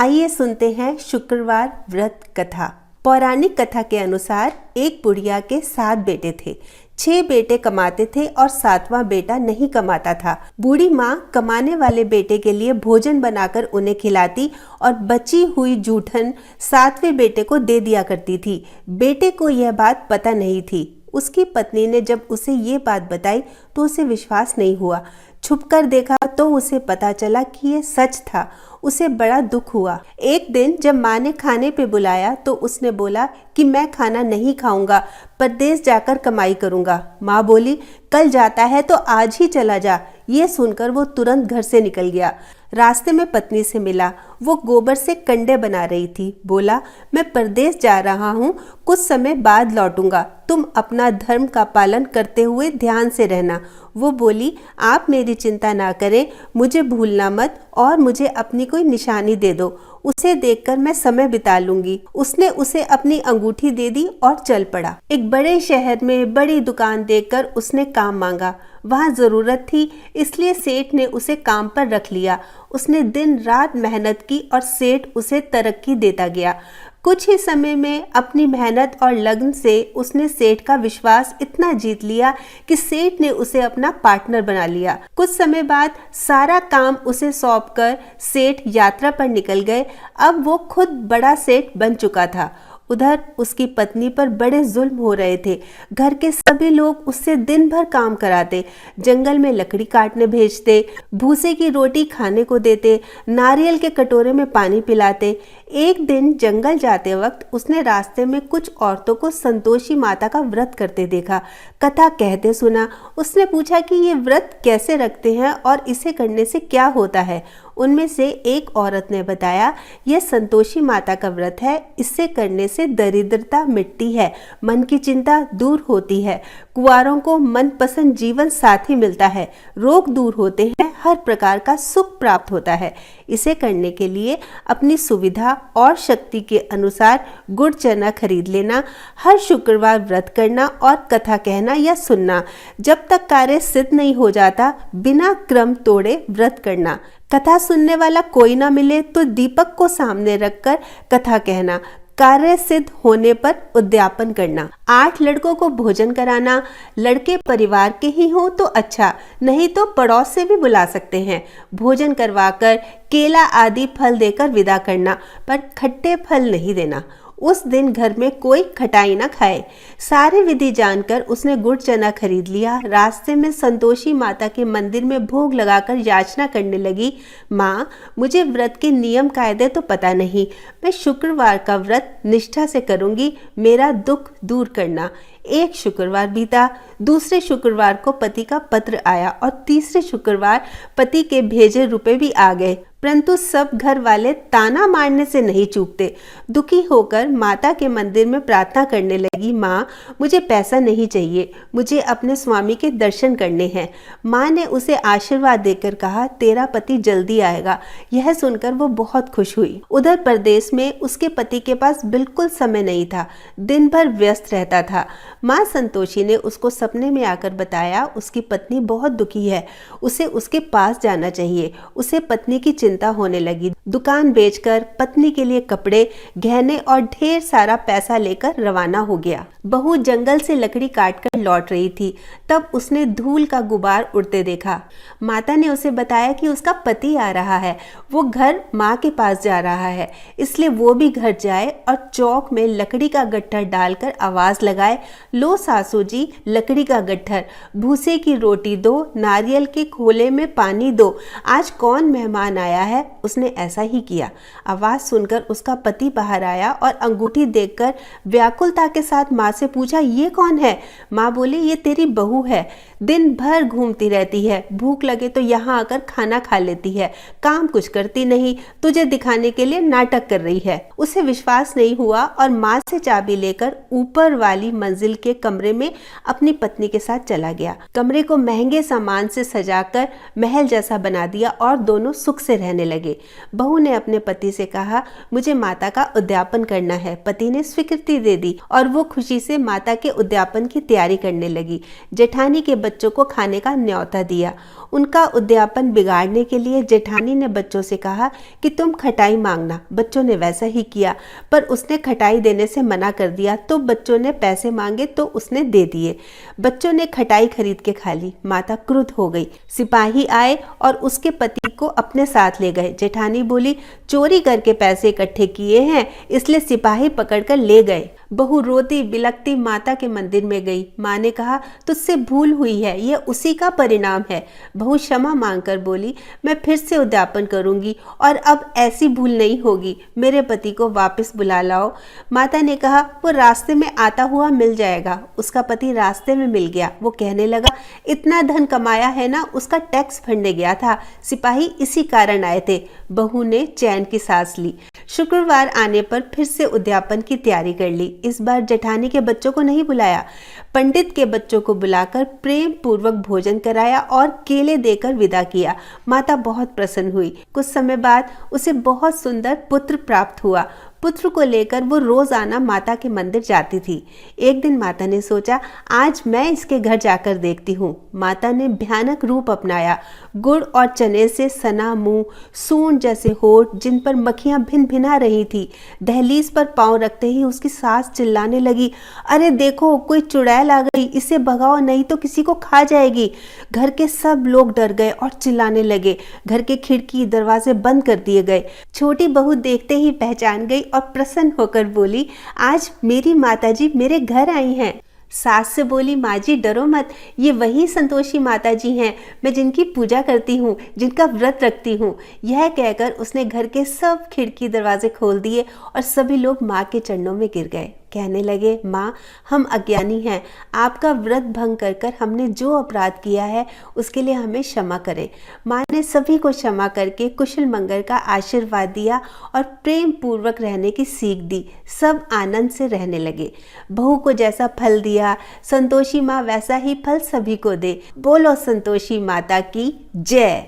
आइए सुनते हैं शुक्रवार व्रत कथा। पौराणिक कथा के अनुसार एक बुढ़िया के 7 बेटे थे। 6 बेटे कमाते थे और 7वां बेटा नहीं कमाता था। बूढ़ी माँ कमाने वाले बेटे के लिए भोजन बनाकर उन्हें खिलाती और बची हुई जूठन 7वें बेटे को दे दिया करती थी। बेटे को यह बात पता नहीं थी। उसकी पत्नी ने जब उसे ये बात बताई तो उसे विश्वास नहीं हुआ। छुपकर देखा तो उसे पता चला कि ये सच था। उसे बड़ा दुख हुआ। एक दिन जब माँ ने खाने पे बुलाया तो उसने बोला कि मैं खाना नहीं खाऊंगा, परदेश जाकर कमाई करूंगा। माँ बोली, कल जाता है तो आज ही चला जा। ये सुनकर वो तुरंत घर से निकल गया। रास्ते में पत्नी से मिला। वो गोबर से कंडे बना रही थी। बोला, मैं परदेश जा रहा हूँ, कुछ समय बाद लौटूंगा। तुम अपना धर्म का पालन करते हुए ध्यान से रहना। वो बोली, आप मेरी चिंता ना करें, मुझे भूलना मत और मुझे अपनी कोई निशानी दे दो, उसे देखकर मैं समय बिता लूंगी। उसने उसे अपनी अंगूठी दे दी और चल पड़ा। एक बड़े शहर में बड़ी दुकान देखकर उसने काम मांगा। वहाँ जरूरत थी, इसलिए सेठ ने उसे काम पर रख लिया। उसने दिन रात मेहनत की और सेठ उसे तरक्की देता गया। कुछ ही समय में अपनी मेहनत और लगन से उसने सेठ का विश्वास इतना जीत लिया कि सेठ ने उसे अपना पार्टनर बना लिया। कुछ समय बाद सारा काम उसे सौंपकर सेठ यात्रा पर निकल गए। अब वो खुद बड़ा सेठ बन चुका था। उधर उसकी पत्नी पर बड़े जुल्म हो रहे थे। घर के सभी लोग उससे दिन भर काम कराते, जंगल में लकड़ी काटने भेजते, भूसे की रोटी खाने को देते, नारियल के कटोरे में पानी पिलाते। एक दिन जंगल जाते वक्त उसने रास्ते में कुछ औरतों को संतोषी माता का व्रत करते देखा। कथा कहते सुना। उसने पूछा कि ये व्रत कैसे रखते हैं और इसे करने से क्या होता है। उनमें से एक औरत ने बताया, यह संतोषी माता का व्रत है। इससे करने से दरिद्रता मिटती है, मन की चिंता दूर होती है, कुंवारों को मनपसंद जीवन साथी मिलता है, रोग दूर होते हैं, हर प्रकार का सुख प्राप्त होता है। इसे करने के लिए अपनी सुविधा और शक्ति के अनुसार गुड़ चना खरीद लेना, हर शुक्रवार व्रत करना और कथा कहना या सुनना। जब तक कार्य सिद्ध नहीं हो जाता, बिना क्रम तोड़े व्रत करना। कथा सुनने वाला कोई ना मिले तो दीपक को सामने रखकर कथा कहना। कार्य सिद्ध होने पर उद्यापन करना। 8 लड़कों को भोजन कराना। लड़के परिवार के ही हो तो अच्छा, नहीं तो पड़ोस से भी बुला सकते हैं। भोजन करवाकर केला आदि फल देकर विदा करना, पर खट्टे फल नहीं देना। उस दिन घर में कोई खटाई ना खाए। सारी विधि जानकर उसने गुड़ चना खरीद लिया। रास्ते में संतोषी माता के मंदिर में भोग लगाकर याचना करने लगी, माँ, मुझे व्रत के नियम कायदे तो पता नहीं, मैं शुक्रवार का व्रत निष्ठा से करूंगी, मेरा दुख दूर करना। एक शुक्रवार बीता। दूसरे शुक्रवार को पति का पत्र आया और तीसरे शुक्रवार पति के भेजे रुपए भी आ गए, परंतु सब घर वाले ताना मारने से नहीं चूकते। दुखी होकर माता के मंदिर में प्रार्थना करने लगी, माँ, मुझे पैसा नहीं चाहिए, मुझे अपने स्वामी के दर्शन करने हैं। माँ ने उसे आशीर्वाद देकर कहा, तेरा पति जल्दी आएगा। यह सुनकर वो बहुत खुश हुई। उधर परदेश में उसके पति के पास बिल्कुल समय नहीं था, दिन भर व्यस्त रहता था। माँ संतोषी ने उसको सपने में आकर बताया, उसकी पत्नी बहुत दुखी है, उसे उसके पास जाना चाहिए। उसे पत्नी की चिंता होने लगी। दुकान बेचकर पत्नी के लिए कपड़े, गहने और ढेर सारा पैसा लेकर रवाना हो गया। बहू जंगल से लकड़ी काटकर लौट रही थी, तब उसने धूल का गुबार उड़ते देखा। माता ने उसे बताया कि उसका पति आ रहा है, वो घर माँ के पास जा रहा है, इसलिए वो भी घर जाए और चौक में लकड़ी का गट्ठर डालकर आवाज लगाए, लो सासू जी, लकड़ी का गट्ठर, भूसे की रोटी दो, नारियल के खोले में पानी दो, आज कौन मेहमान आया है। उसने ऐसा ही किया। आवाज सुनकर उसका पति बाहर आया और अंगूठी देखकर व्याकुलता के साथ माँ से पूछा, ये कौन है। माँ बोली, ये तेरी बहू है, दिन भर घूमती रहती है, भूख लगे तो यहाँ आकर खाना खा लेती है, काम कुछ करती नहीं, तुझे दिखाने के लिए नाटक कर रही है। उसे विश्वास नहीं हुआ और माँ से चाबी लेकर ऊपर वाली मंजिल के कमरे में अपनी पत्नी के साथ चला गया। कमरे को महंगे सामान से सजाकर महल जैसा बना दिया और दोनों सुख से रहने लगे। बहू ने अपने पति से कहा, मुझे माता का उद्यापन करना है। पति ने स्वीकृति दे दी और वो खुशी से माता के उद्यापन की तैयारी करने लगी। जेठानी के बच्चों को खाने का न्योता दिया। उनका उद्यापन बिगाड़ने के लिए जेठानी ने बच्चों से कहा कि तुम खटाई मांगना। बच्चों ने वैसा ही किया, पर उसने खटाई देने से मना कर दिया तो बच्चों ने पैसे मांगे तो उसने दे दिए। बच्चों ने खटाई खरीद के खा ली। माता क्रुद्ध हो गई। सिपाही आए और उसके पति को अपने साथ ले गए। जेठानी बोली, चोरी करके पैसे इकट्ठे किए हैं इसलिए सिपाही पकड़कर ले गए। बहू रोती बिलखती माता के मंदिर में गई। माँ ने कहा, तुझसे भूल हुई है, यह उसी का परिणाम है। बहू क्षमा मांगकर बोली, मैं फिर से उद्यापन करूंगी और अब ऐसी भूल नहीं होगी। मेरे पति को वापस बुला लाओ। माता ने कहा, वो रास्ते में आता हुआ मिल जाएगा। उसका पति रास्ते में मिल गया। वो कहने लगा, इतना धन कमाया है ना, उसका टैक्स भरने गया था। सिपाही इसी कारण आए थे। बहू ने चैन की सांस ली। शुक्रवार आने पर फिर से उद्यापन की तैयारी कर ली। इस बार जेठानी के बच्चों को नहीं बुलाया। पंडित के बच्चों को बुलाकर प्रेम पूर्वक भोजन कराया और केले देकर विदा किया। माता बहुत प्रसन्न हुई। कुछ समय बाद उसे बहुत सुंदर पुत्र प्राप्त हुआ। पुत्र को लेकर वो रोजाना माता के मंदिर जाती थी। एक दिन माता ने सोचा, आज मैं इसके घर जाकर देखती हूँ। माता ने भयानक रूप अपनाया। गुड़ और चने से सना मुंह, सूंड जैसे होठ जिन पर मक्खियां भिन भिना रही थी। दहलीज पर पांव रखते ही उसकी सास चिल्लाने लगी, अरे देखो, कोई चुड़ैल आ गई, इसे भगाओ नहीं तो किसी को खा जाएगी। घर के सब लोग डर गए और चिल्लाने लगे। घर के खिड़की दरवाजे बंद कर दिए गए। छोटी बहू देखते ही पहचान गई और प्रसन्न होकर बोली, आज मेरी माताजी मेरे घर आई हैं। सास से बोली, माँ जी डरो मत, ये वही संतोषी माता जी हैं, मैं जिनकी पूजा करती हूँ, जिनका व्रत रखती हूँ। यह कहकर उसने घर के सब खिड़की दरवाजे खोल दिए और सभी लोग माँ के चरणों में गिर गए। कहने लगे, माँ हम अज्ञानी हैं, आपका व्रत भंग कर कर हमने जो अपराध किया है उसके लिए हमें क्षमा करें। माँ ने सभी को क्षमा करके कुशल मंगल का आशीर्वाद दिया और प्रेम पूर्वक रहने की सीख दी। सब आनंद से रहने लगे। बहू को जैसा फल दिया संतोषी माँ वैसा ही फल सभी को दे। बोलो संतोषी माता की जय।